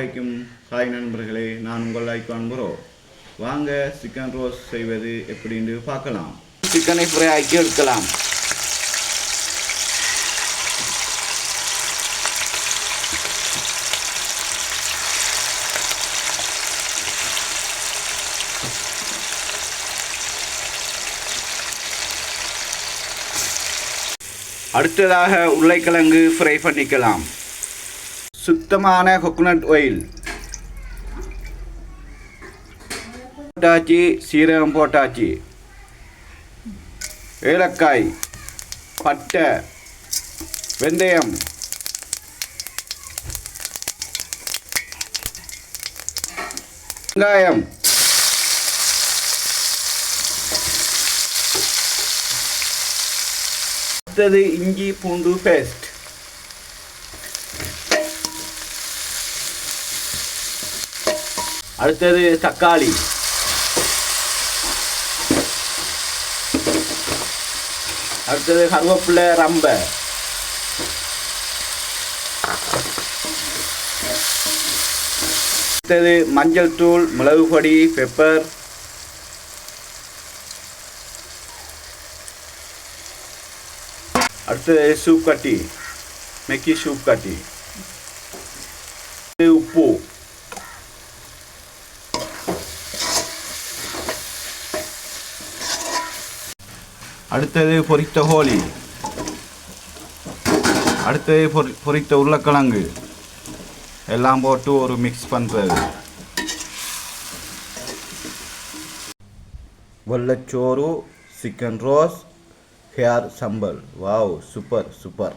அலைக்கும். ஹாய் நண்பர்களே, நான் உங்கள் ஐக்கான் ப்ரோ. வாங்க சிக்கன் ரோஸ்ட் செய்வது எப்படின்னு பார்க்கலாம். சிக்கனை ஃப்ரை ஆக்கி எடுக்கலாம். அடுத்ததாக உருளைக்கிழங்கு ஃப்ரை பண்ணிக்கலாம். சுத்தமான கோகோனட் ஆயில் போட்டாச்சு, சீரகம் போட்டாச்சு, ஏலக்காய், பட்டை, வெந்தயம், வெங்காயம், அடுத்தது இஞ்சி பூண்டு பேஸ்ட், அடுத்தது தக்காளி, அடுத்தது கருவேப்பிலை ரம்பை, அடுத்தது மஞ்சள் தூள், மிளகு பொடி, பெப்பர், அடுத்தது சூப் கட்டி, மெக்கி சூப் கட்டி, உப்பு, அடுத்தது பொரித்த கோழி, அடுத்தது பொரித்த உருளைக்கிழங்கு எல்லாம் போட்டு ஒரு மிக்ஸ் பண்ணுறது. வெள்ளச்சோறு, சிக்கன் ரோஸ்ட், ஹேர் சம்பல். Wow, super super.